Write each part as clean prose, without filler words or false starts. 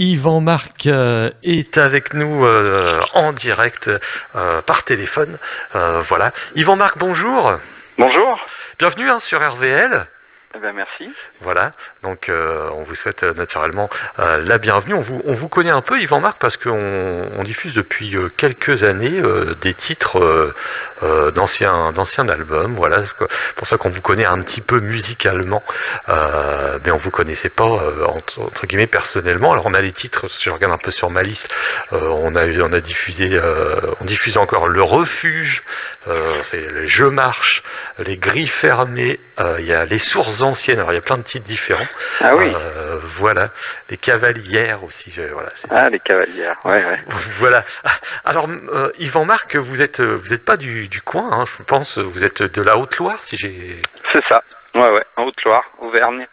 Yvan Marc est avec nous en direct par téléphone. Voilà. Yvan Marc, bonjour. Bonjour. Bienvenue sur RVL. Eh bien, merci. Voilà, donc on vous souhaite naturellement la bienvenue. On vous connaît un peu, Yvan Marc, parce qu'on diffuse depuis quelques années des titres d'anciens albums. Voilà, c'est pour ça qu'on vous connaît un petit peu musicalement, mais on vous connaissait pas entre guillemets personnellement. Alors on a les titres, si je regarde un peu sur ma liste, on a diffusé, on diffuse encore Le Refuge, c'est les Je marche, Les Grilles fermées, il y a Les Sources anciennes, alors il y a plein de titres différents. Ah oui. Voilà, Les Cavalières aussi. Voilà, c'est ça. Les Cavalières, ouais. Voilà. Alors, Yvan Marc, vous êtes pas du coin, hein, je pense, vous êtes de la Haute-Loire, si j'ai... C'est ça, ouais, en Haute-Loire, Auvergne.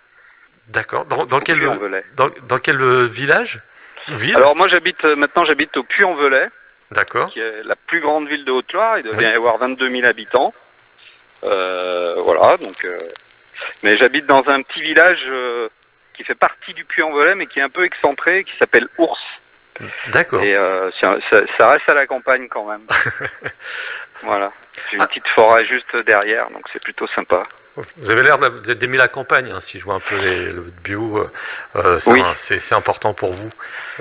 D'accord. Dans quel village? Ville? Alors moi j'habite au Puy-en-Velay. D'accord. Qui est la plus grande ville de Haute-Loire, il doit bien y avoir 22 000 habitants. Voilà, donc... Mais j'habite dans un petit village qui fait partie du Puy-en-Velay, mais qui est un peu excentré, qui s'appelle Ours. D'accord. Et ça reste à la campagne quand même. Voilà. J'ai une petite forêt juste derrière, donc c'est plutôt sympa. Vous avez l'air d'aimer la campagne, hein, si je vois un peu le bio. Oui. C'est important pour vous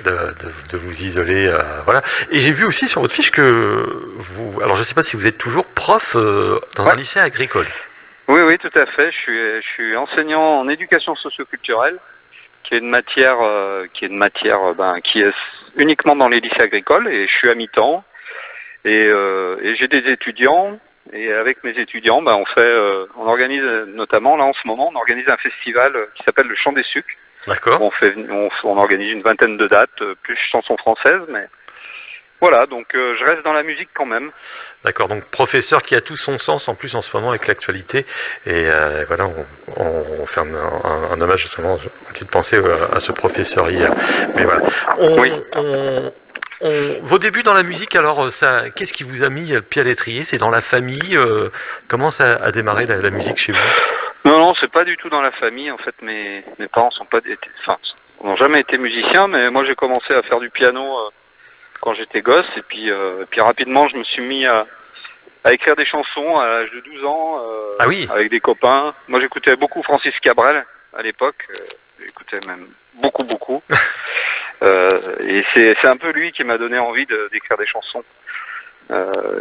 de vous isoler. Voilà. Et j'ai vu aussi sur votre fiche que vous... Alors je ne sais pas si vous êtes toujours prof dans un lycée agricole. Oui, tout à fait. Je suis enseignant en éducation socio-culturelle, qui est une matière qui est uniquement dans les lycées agricoles, et je suis à mi-temps. Et j'ai des étudiants, et avec mes étudiants, on organise notamment, là en ce moment, on organise un festival qui s'appelle le Chant des Sucs. D'accord. On organise une vingtaine de dates, plus chansons françaises, mais voilà, donc je reste dans la musique quand même. D'accord, donc professeur qui a tout son sens en plus en ce moment avec l'actualité. Et voilà, on fait un hommage justement, j'ai pensé à ce professeur hier. Mais voilà. Vos débuts dans la musique, alors, qu'est-ce qui vous a mis le pied à l'étrier? C'est dans la famille? Comment ça a démarré la musique chez vous? Non, c'est pas du tout dans la famille. En fait, mes parents n'ont jamais été musiciens, mais moi j'ai commencé à faire du piano quand j'étais gosse, et puis rapidement je me suis mis à écrire des chansons à l'âge de 12 ans, avec des copains. Moi j'écoutais beaucoup Francis Cabrel à l'époque, j'écoutais même beaucoup. Et c'est un peu lui qui m'a donné envie d'écrire des chansons.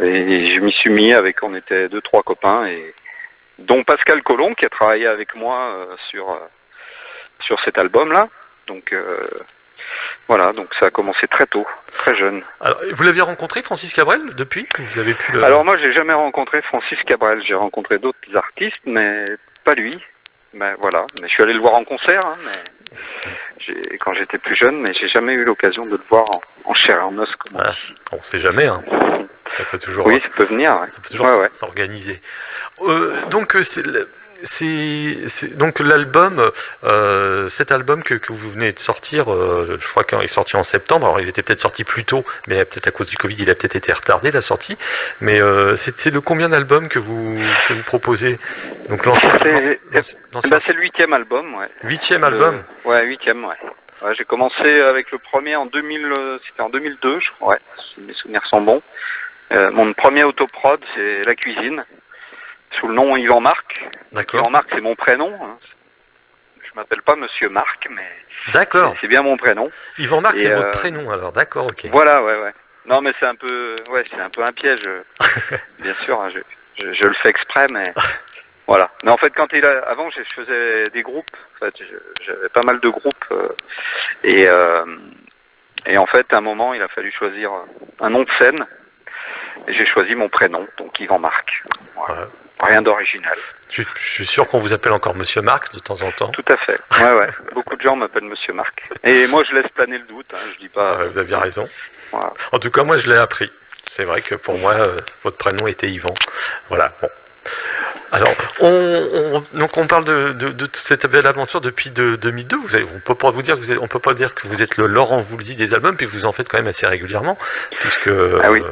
Et je m'y suis mis on était 2-3 copains, et dont Pascal Colomb qui a travaillé avec moi sur cet album-là. Donc voilà, donc ça a commencé très tôt, très jeune. Alors, vous l'aviez rencontré, Francis Cabrel, depuis? Vous avez pu Alors moi, j'ai jamais rencontré Francis Cabrel. J'ai rencontré d'autres artistes, mais pas lui. Ben voilà, mais je suis allé le voir en concert, hein, quand j'étais plus jeune, mais j'ai jamais eu l'occasion de le voir en chair et en os, comme on dit. On sait jamais, hein. Ça peut toujours. Oui, ça peut venir. Ouais. Ça peut toujours s'organiser. Donc donc l'album, cet album que vous venez de sortir, je crois qu'il est sorti en septembre. Alors il était peut-être sorti plus tôt, mais peut-être à cause du Covid, il a peut-être été retardé la sortie. Mais c'est le combien d'albums que vous proposez? Donc c'est le 8e album, ouais. 8e album. Ouais, 8e, ouais. Ouais, j'ai commencé avec le premier en 2002, je crois. Ouais, si mes souvenirs sont bons. Mon premier autoprod, c'est La Cuisine, sous le nom Yvan Marc. Yvan Marc, c'est mon prénom. Hein. Je m'appelle pas Monsieur Marc, mais c'est bien mon prénom. Yvan Marc, c'est votre prénom, alors d'accord, ok. Voilà, ouais. Non, mais c'est un peu un piège. Bien sûr, hein, je le fais exprès, mais voilà. Mais en fait, avant, je faisais des groupes. En fait, j'avais pas mal de groupes, et en fait, à un moment, il a fallu choisir un nom de scène, et j'ai choisi mon prénom, donc Yvan Marc. Voilà. Rien d'original. Je suis sûr qu'on vous appelle encore Monsieur Marc de temps en temps. Tout à fait. Ouais. Beaucoup de gens m'appellent Monsieur Marc. Et moi, je laisse planer le doute. Hein. Je dis pas. Vous avez bien raison. Voilà. En tout cas, moi, je l'ai appris. C'est vrai que pour moi, votre prénom était Yvan. Voilà. Bon. Alors, on parle de toute cette belle aventure depuis 2002. On peut pas dire que vous êtes le Laurent Voulzy des albums, puis vous en faites quand même assez régulièrement, puisque. Ah oui.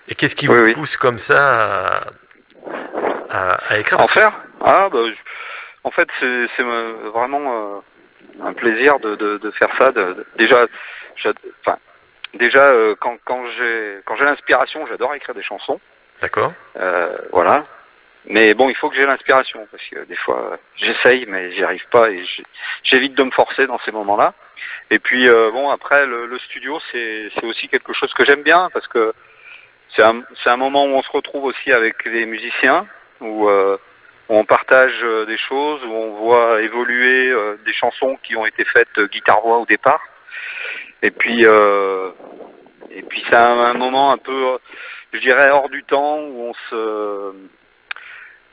Et qu'est-ce qui vous pousse comme ça à écrire? En fait, c'est vraiment un plaisir de faire ça. Déjà, enfin, déjà quand j'ai l'inspiration, j'adore écrire des chansons. D'accord. Voilà. Mais bon, il faut que j'ai l'inspiration, parce que des fois, j'essaye, mais j'y arrive pas, et j'évite de me forcer dans ces moments-là. Et puis, bon, après, le studio, c'est aussi quelque chose que j'aime bien, parce que c'est un moment où on se retrouve aussi avec les musiciens, où on partage des choses, où on voit évoluer des chansons qui ont été faites guitare-voix au départ. Et puis c'est un moment un peu, je dirais, hors du temps, où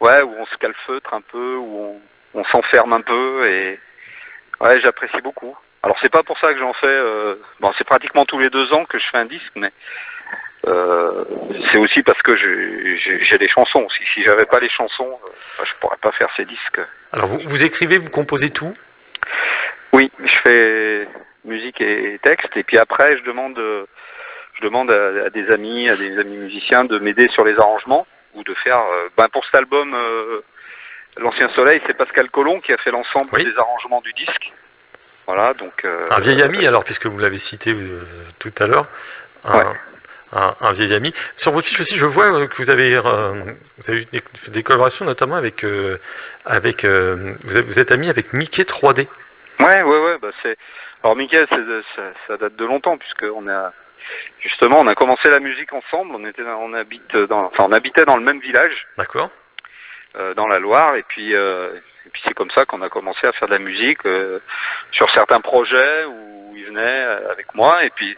où on se calfeutre un peu, où on s'enferme un peu, et ouais, j'apprécie beaucoup. Alors c'est pas pour ça que j'en fais, bon, c'est pratiquement tous les 2 ans que je fais un disque, mais c'est aussi parce que j'ai des chansons. Si j'avais pas les chansons, je pourrais pas faire ces disques. Alors vous écrivez, vous composez tout? Oui, je fais musique et texte, et puis après je demande à des amis musiciens de m'aider sur les arrangements, ou de faire, pour cet album, L'Ancien Soleil, c'est Pascal Colomb qui a fait l'ensemble des arrangements du disque. Voilà, donc... un vieil ami, alors, puisque vous l'avez cité tout à l'heure. Un vieil ami. Sur votre fiche aussi, je vois que vous avez eu des collaborations, notamment avec... vous êtes ami avec Mickey 3D. Ouais, c'est... Alors Mickey, ça date de longtemps, puisque on a commencé la musique ensemble, on habitait dans le même village. D'accord. Dans la Loire, et puis c'est comme ça qu'on a commencé à faire de la musique sur certains projets où il venait avec moi, et puis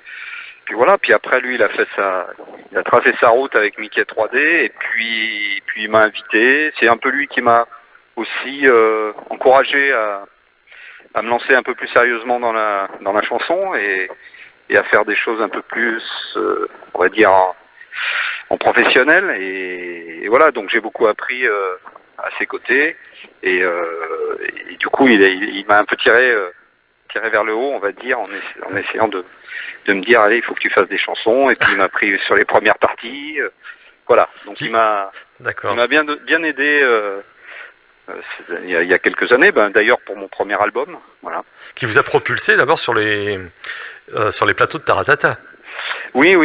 voilà. Puis après, lui, il a tracé sa route avec Mickey 3D, et puis il m'a invité. C'est un peu lui qui m'a aussi encouragé à me lancer un peu plus sérieusement dans la chanson, et à faire des choses un peu plus, on va dire, en professionnel, et voilà. Donc j'ai beaucoup appris à ses côtés, et du coup il m'a un peu tiré vers le haut, on va dire, en essayant de me dire, allez, il faut que tu fasses des chansons, et puis il m'a pris sur les premières parties, voilà. Donc il m'a bien aidé il y a quelques années, d'ailleurs pour mon premier album, voilà. Qui vous a propulsé d'abord sur les plateaux de Taratata. Oui,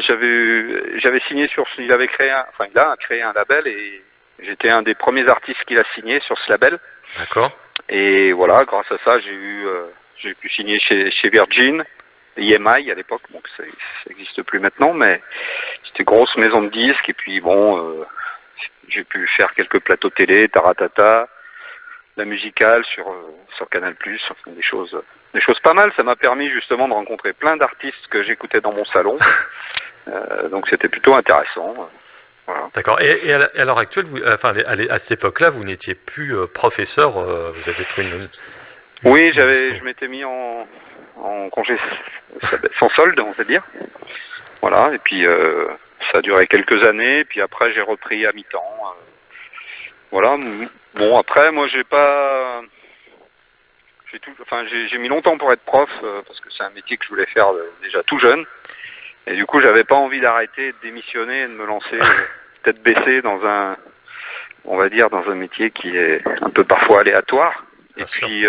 j'avais signé il a créé un label, et j'étais un des premiers artistes qu'il a signé sur ce label. D'accord. Et voilà, grâce à ça, j'ai pu signer chez Virgin, EMI à l'époque, donc ça n'existe plus maintenant, mais c'était une grosse maison de disques. Et puis bon, j'ai pu faire quelques plateaux télé, Taratata, la musicale sur Canal+, enfin, des choses pas mal. Ça m'a permis justement de rencontrer plein d'artistes que j'écoutais dans mon salon. Donc c'était plutôt intéressant. Voilà. D'accord. Et à l'heure actuelle, à cette époque-là, vous n'étiez plus professeur. Vous avez pris une oui, je m'étais mis en congé sans solde, on va dire. Voilà. Et puis ça a duré quelques années. Puis après, j'ai repris à mi-temps. Voilà. Bon, après, moi, j'ai mis longtemps pour être prof, parce que c'est un métier que je voulais faire déjà tout jeune. Et du coup, j'avais pas envie d'arrêter, de démissionner et de me lancer tête baissée dans on va dire, dans un métier qui est un peu parfois aléatoire. Et puis,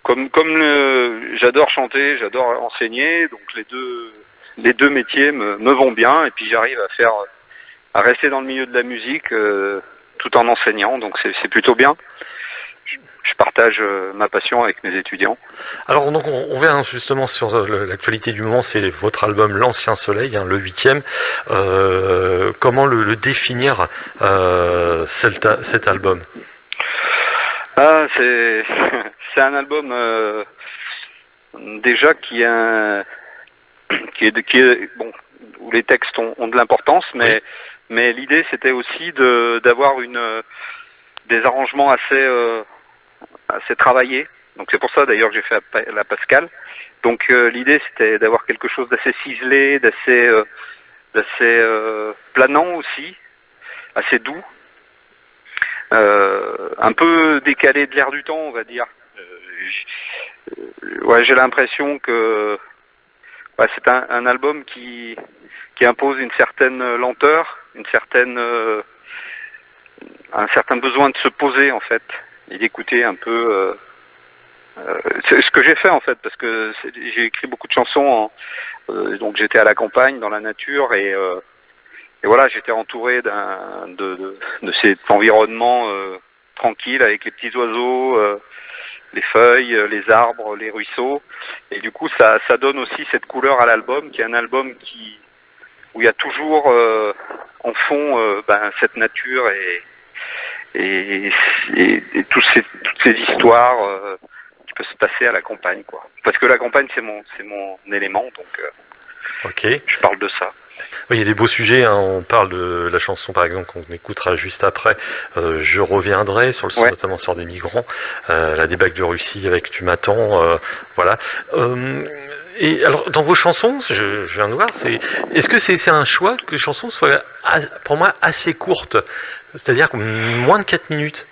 comme j'adore chanter, j'adore enseigner, donc les deux métiers me vont bien, et puis j'arrive à rester dans le milieu de la musique tout en enseignant, donc c'est plutôt bien. Je partage ma passion avec mes étudiants. Alors donc on vient justement sur l'actualité du moment, c'est votre album L'Ancien Soleil, le 8e. Comment le définir, cet album? C'est un album déjà qui est bon, où les textes ont de l'importance, mais l'idée c'était aussi d'avoir des arrangements assez travaillé. Donc c'est pour ça d'ailleurs que j'ai fait la Pascal. Donc l'idée c'était d'avoir quelque chose d'assez ciselé, d'assez planant aussi, assez doux, un peu décalé de l'air du temps, on va dire. J'ai l'impression que c'est un album qui impose une certaine lenteur, un certain besoin de se poser en fait, et d'écouter un peu C'est ce que j'ai fait en fait, parce que j'ai écrit beaucoup de chansons, donc j'étais à la campagne, dans la nature, et voilà, j'étais entouré de cet environnement tranquille, avec les petits oiseaux, les feuilles, les arbres, les ruisseaux, et du coup ça donne aussi cette couleur à l'album, qui est un album où il y a toujours en fond cette nature et toutes ces histoires qui peuvent se passer à la campagne, quoi. Parce que la campagne c'est mon élément, donc Ok. je parle de ça. Oui, il y a des beaux sujets, hein. On parle de la chanson, par exemple, qu'on écoutera juste après. Je reviendrai sur Ouais. notamment sur des migrants, la débâcle de Russie avec Tu m'attends, voilà. Et alors, dans vos chansons, je viens de voir, est-ce que c'est un choix que les chansons soient, pour moi, assez courtes, c'est-à-dire moins de 4 minutes?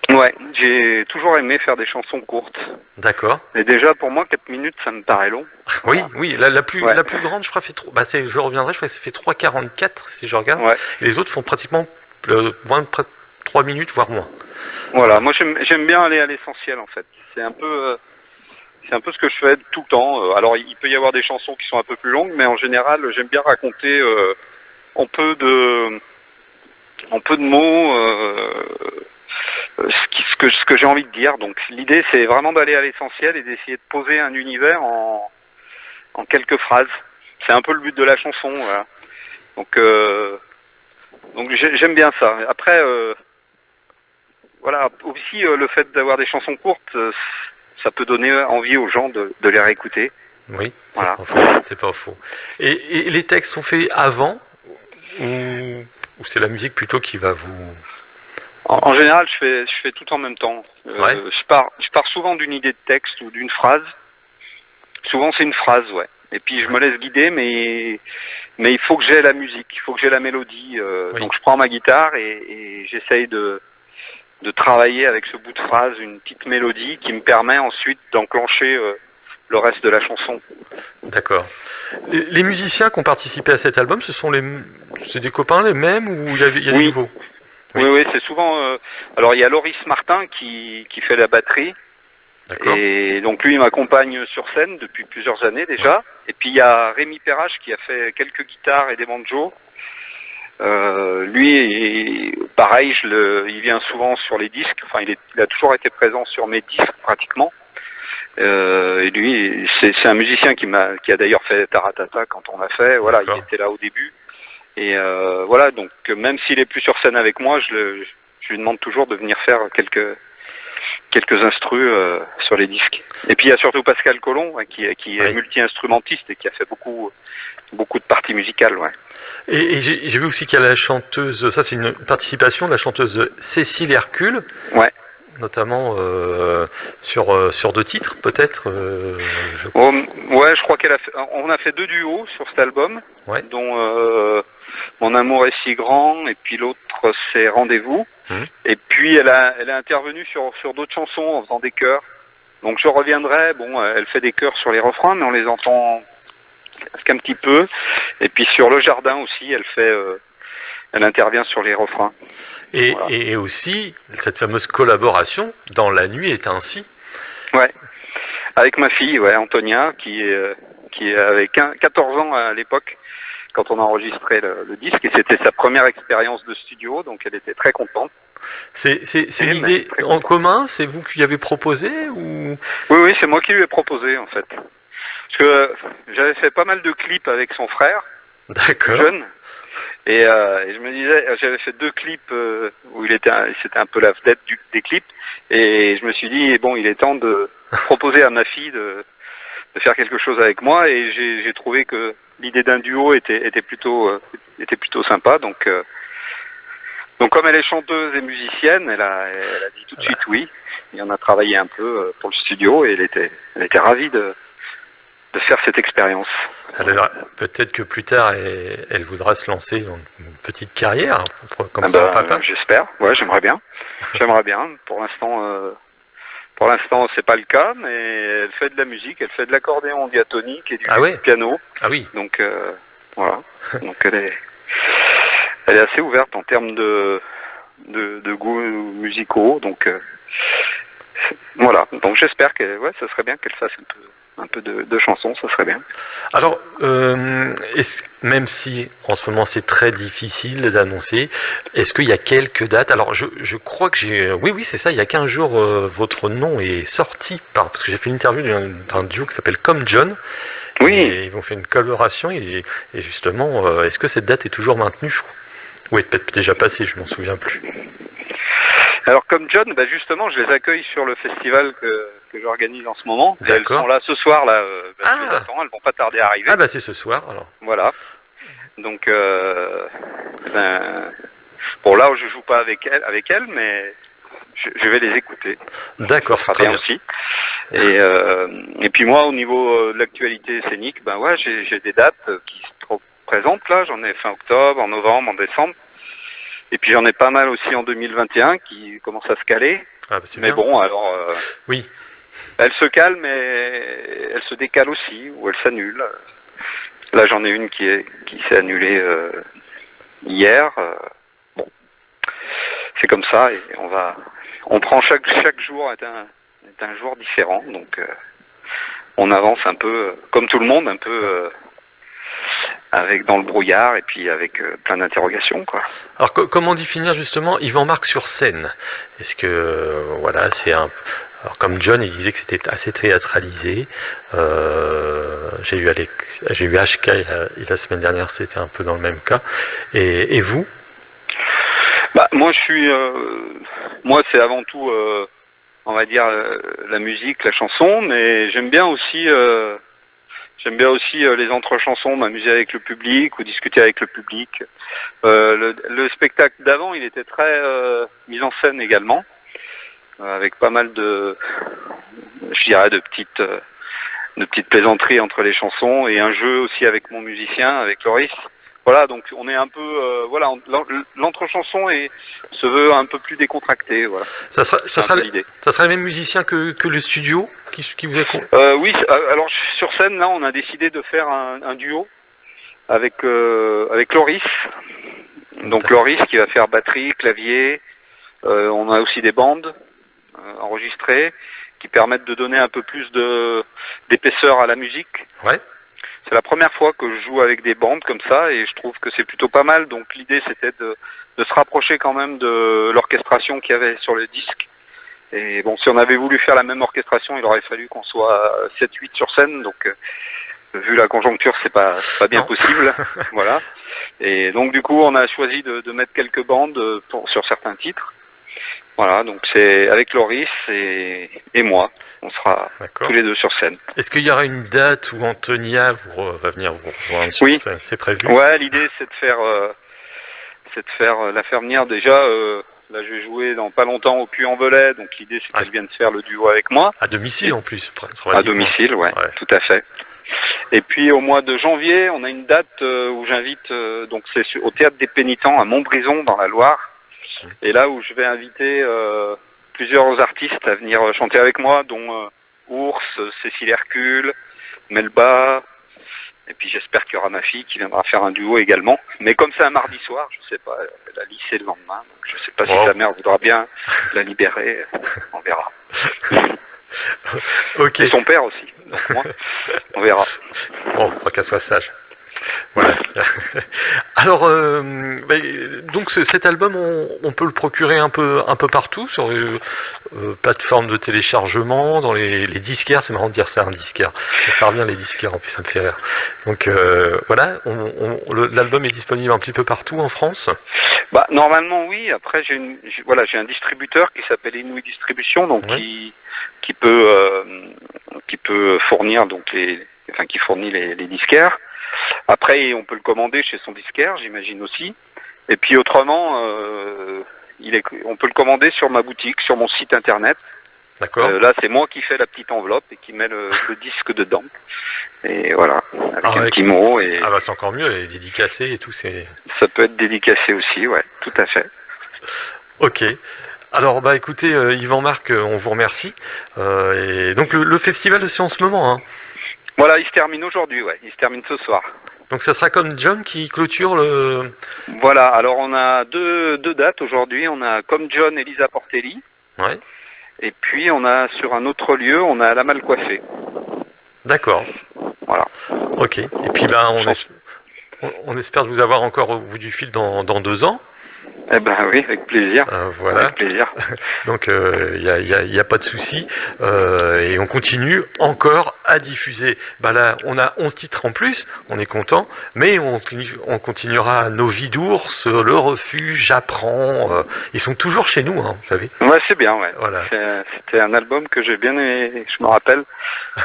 Ouais, j'ai toujours aimé faire des chansons courtes. D'accord. Et déjà, pour moi, 4 minutes, ça me paraît long. Oui, Voilà. oui, Ouais. la plus grande, je crois, fait trop. Je reviendrai, je crois que ça fait 3,44 si je regarde. Ouais. Et les autres font pratiquement moins de 3 minutes, voire moins. Voilà, moi j'aime bien aller à l'essentiel en fait. C'est un peu ce que je fais tout le temps. Alors il peut y avoir des chansons qui sont un peu plus longues, mais en général j'aime bien raconter en peu de mots ce que j'ai envie de dire. Donc l'idée c'est vraiment d'aller à l'essentiel et d'essayer de poser un univers en quelques phrases. C'est un peu le but de la chanson. Voilà. Donc j'aime bien ça. Après voilà, aussi le fait d'avoir des chansons courtes, ça peut donner envie aux gens de les réécouter. Oui, Voilà. c'est pas faux. Et les textes sont faits avant ou c'est la musique plutôt qui va vous... En général, je fais tout en même temps. Ouais. Je pars souvent d'une idée de texte ou d'une phrase. Souvent c'est une phrase, ouais. Et puis je me laisse guider, mais il faut que j'ai la musique, il faut que j'ai la mélodie. Oui. Donc je prends ma guitare et j'essaye de travailler avec ce bout de phrase une petite mélodie qui me permet ensuite d'enclencher le reste de la chanson. D'accord. Les musiciens qui ont participé à cet album, c'est des copains les mêmes ou il y a des nouveaux? Oui, oui, c'est souvent... alors il y a Loris Martin qui fait la batterie. D'accord. Et donc lui il m'accompagne sur scène depuis plusieurs années déjà. Ouais. Et puis il y a Rémi Perrache qui a fait quelques guitares et des banjos. Lui, pareil, il vient souvent sur les disques. Enfin, il a toujours été présent sur mes disques pratiquement. Et lui, c'est un musicien qui a d'ailleurs fait Taratata quand on l'a fait. Voilà, il était là au début. Et voilà, donc même s'il est plus sur scène avec moi, je lui demande toujours de venir faire quelques instrus sur les disques. Et puis il y a surtout Pascal Colomb qui est multi-instrumentiste et qui a fait beaucoup de parties musicales. Ouais. Et j'ai vu aussi qu'il y a la chanteuse, ça c'est une participation de la chanteuse Cécile Hercule, ouais. Notamment sur 2 titres peut-être. Ouais, je crois on a fait 2 duos sur cet album, ouais. Dont Mon amour est si grand et puis l'autre c'est Rendez-vous. Et puis elle a intervenu sur d'autres chansons en faisant des chœurs. Donc je reviendrai, bon, elle fait des chœurs sur les refrains, mais on les entend qu'un petit peu. Et puis sur Le Jardin aussi, elle intervient sur les refrains. Et, voilà. Et aussi, cette fameuse collaboration dans La nuit est ainsi. Ouais, avec ma fille, ouais, Antonia, qui avait 14 ans à l'époque, quand on a enregistré le disque, et c'était sa première expérience de studio, donc elle était très contente. C'est une idée en commun? C'est vous qui avez proposé ou... Oui, c'est moi qui lui ai proposé en fait. Parce que j'avais fait pas mal de clips avec son frère, jeune, et je me disais, j'avais fait 2 clips où c'était un peu la vedette des clips, et je me suis dit, bon, il est temps de proposer à ma fille de faire quelque chose avec moi, et j'ai trouvé que l'idée d'un duo était plutôt sympa, donc comme elle est chanteuse et musicienne, elle a dit tout de suite oui. Et on a travaillé un peu pour le studio et elle était ravie de faire cette expérience. Peut-être que plus tard, elle voudra se lancer dans une petite carrière comme ça, papa. J'espère, ouais, j'aimerais bien. J'aimerais bien. Pour l'instant, c'est pas le cas, mais elle fait de la musique, elle fait de l'accordéon diatonique et du piano. Ah oui. Donc voilà. Donc elle est assez ouverte en termes de goûts musicaux, donc Voilà, donc j'espère que ouais, ça serait bien qu'elle fasse un peu de chansons, ça serait bien. Alors, même si en ce moment c'est très difficile d'annoncer, est-ce qu'il y a quelques dates? Alors, je crois que oui, oui, c'est ça, il y a 15 jours, votre nom est sorti parce que j'ai fait une interview d'un duo qui s'appelle Comme John. Oui. Et ils vont faire une collaboration et justement, est-ce que cette date est toujours maintenue, je crois? Ou est peut-être déjà passée, je m'en souviens plus. Alors comme John, bah justement, je les accueille sur le festival que j'organise en ce moment. Et elles sont là ce soir, là. Je les attends, elles vont pas tarder à arriver. Ah bah c'est ce soir alors. Voilà. Donc, bon là, je joue pas avec elles, mais je vais les écouter. D'accord, ça sera bien aussi. Et puis moi, au niveau de l'actualité scénique, ben ouais, j'ai des dates qui se présentent là. J'en ai fin octobre, en novembre, en décembre. Et puis j'en ai pas mal aussi en 2021 qui commencent à se caler. Ah, bah mais bien. Bon, alors... oui. Elles se calment, mais elles se décalent aussi, ou elles s'annulent. Là, j'en ai une qui s'est annulée hier. Bon, c'est comme ça, et on prend chaque jour est un jour différent, donc on avance un peu, comme tout le monde, un peu... avec dans le brouillard et puis avec plein d'interrogations, quoi. Alors comment définir justement Yvan Marc sur scène? Est-ce que voilà, c'est un... Alors, comme John, il disait que c'était assez théâtralisé. J'ai eu HK la semaine dernière, c'était un peu dans le même cas. Et vous? Bah moi moi c'est avant tout on va dire la musique, la chanson, mais j'aime bien aussi les entre-chansons, m'amuser avec le public ou discuter avec le public. Le spectacle d'avant, il était très mis en scène également, avec pas mal de petites plaisanteries entre les chansons et un jeu aussi avec mon musicien, avec Loris. Voilà, donc on est un peu, voilà, l'entre-chanson se veut un peu plus décontracté, voilà. Ça sera le même musicien que le studio qui vous accompagne? Oui, alors sur scène, là, on a décidé de faire un duo avec Loris. Donc Loris qui va faire batterie, clavier, on a aussi des bandes enregistrées qui permettent de donner un peu plus d'épaisseur à la musique. Ouais. C'est la première fois que je joue avec des bandes comme ça et je trouve que c'est plutôt pas mal. Donc l'idée c'était de se rapprocher quand même de l'orchestration qu'il y avait sur le disque. Et bon, si on avait voulu faire la même orchestration, il aurait fallu qu'on soit 7-8 sur scène. Donc vu la conjoncture, c'est pas bien possible. Voilà. Et donc du coup, on a choisi de mettre quelques bandes sur certains titres. Voilà, donc c'est avec Loris et moi. On sera tous les deux sur scène. Est-ce qu'il y aura une date où Antonia va venir vous rejoindre sur scène? C'est prévu? Ouais, l'idée c'est de la faire venir déjà. Là, je vais jouer dans pas longtemps au Puy-en-Velay, donc l'idée c'est qu'elle vienne faire le duo avec moi. À domicile en plus. À domicile, ouais, tout à fait. Et puis au mois de janvier, on a une date où j'invite, donc c'est au Théâtre des Pénitents à Montbrison dans la Loire. Et là où je vais inviter plusieurs artistes à venir chanter avec moi, dont Ours, Cécile Hercule, Melba, et puis j'espère qu'il y aura ma fille qui viendra faire un duo également. Mais comme c'est un mardi soir, je sais pas, elle a lycée le lendemain, donc je sais pas si sa mère voudra bien la libérer, on verra. Okay. Et son père aussi, donc moi, on verra. Bon, faut qu'elle soit sage. Voilà. Alors, donc cet album, on peut le procurer un peu partout sur plateforme de téléchargement, dans les disquaires. C'est marrant de dire ça, un disquaire. Ça revient les disquaires, en plus ça me fait rire. Donc voilà, l'album est disponible un petit peu partout en France. Bah normalement oui. Après j'ai un distributeur qui s'appelle Inouï Distribution, donc qui peut fournir qui fournit les disquaires. Après, on peut le commander chez son disquaire, j'imagine aussi. Et puis autrement, on peut le commander sur ma boutique, sur mon site internet. D'accord. Là, c'est moi qui fais la petite enveloppe et qui met le disque dedans. Et voilà, avec un petit mot. Et... Ah bah c'est encore mieux, dédicacé et tout. Ça peut être dédicacé aussi, ouais, tout à fait. Ok. Alors, bah écoutez, Yvan Marc, on vous remercie. Et donc le festival, c'est en ce moment, hein. Voilà, il se termine aujourd'hui, ouais. Il se termine ce soir. Donc ça sera Comme John qui clôture le... Voilà, alors on a deux dates aujourd'hui. On a Comme John et Lisa Portelli. Ouais. Et puis on a sur un autre lieu, on a la Mal Coiffée. D'accord. Voilà. Ok. Et puis on espère vous avoir encore au bout du fil dans 2 ans. Eh ben oui, avec plaisir. Voilà. Avec plaisir. Donc y a pas de souci. Et on continue encore à diffuser. Bah là, on a 11 titres en plus, on est content, mais on continuera nos vies d'ours, le refuge, j'apprends. Ils sont toujours chez nous, hein, vous savez. Ouais, c'est bien, ouais. Voilà. C'était un album que j'ai bien aimé, je me rappelle.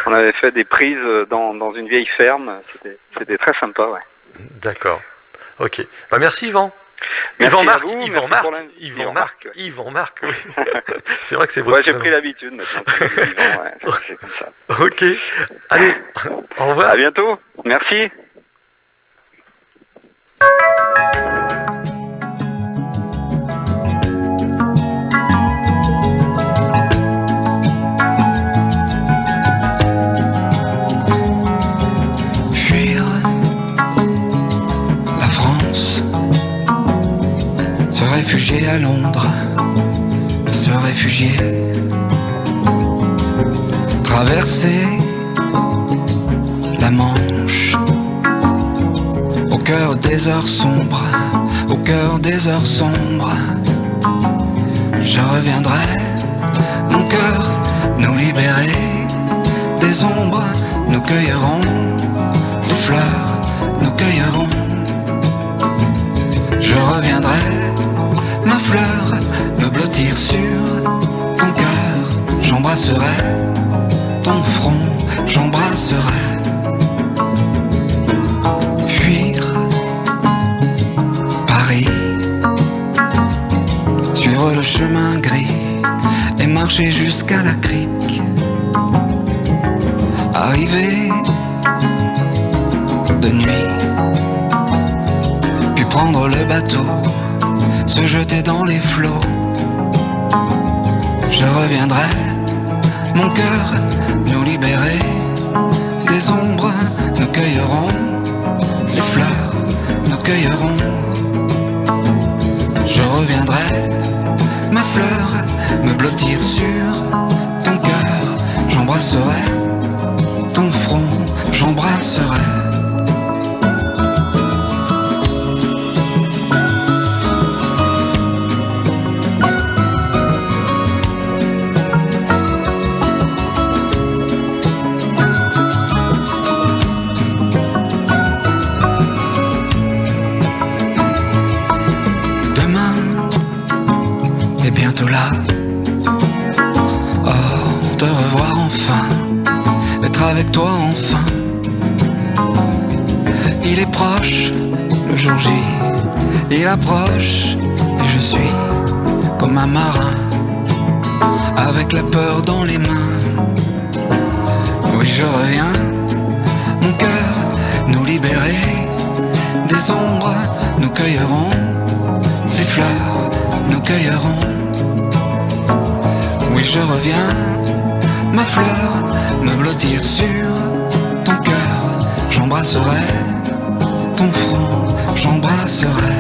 On avait fait des prises dans une vieille ferme. C'était très sympa, ouais. D'accord. Ok. Bah merci Yvan. Merci Yvan Marc, oui. C'est vrai que c'est votre Ouais, j'ai prénom. pris l'habitude maintenant. Ouais, c'est comme ça. Ok. Allez, au revoir. À bientôt. Merci. Fuir la France, se réfugier à Londres, se réfugier, traverser la Manche, au cœur des heures sombres, au cœur des heures sombres. Je reviendrai, mon cœur, nous libérer des ombres, nous cueillerons les fleurs, nous cueillerons. Je reviendrai, ma fleur, me blottir sur ton cœur, j'embrasserai ton front, j'embrasserai. Fuir Paris, suivre le chemin gris et marcher jusqu'à la crique. Arriver de nuit, puis prendre le bateau, se jeter dans les flots. Je reviendrai, mon cœur, nous libérer des ombres, nous cueillerons les fleurs, nous cueillerons. Je reviendrai, ma fleur, me blottir sur ton cœur, j'embrasserai ton front, j'embrasserai. Bientôt là, oh, te revoir enfin, être avec toi enfin. Il est proche, le jour J, il approche, et je suis comme un marin, avec la peur dans les mains. Oui, je reviens, mon cœur, nous libérer des ombres, nous cueillerons les fleurs, nous cueillerons. Oui, je reviens, ma fleur, me blottir sur ton cœur, j'embrasserai ton front, j'embrasserai.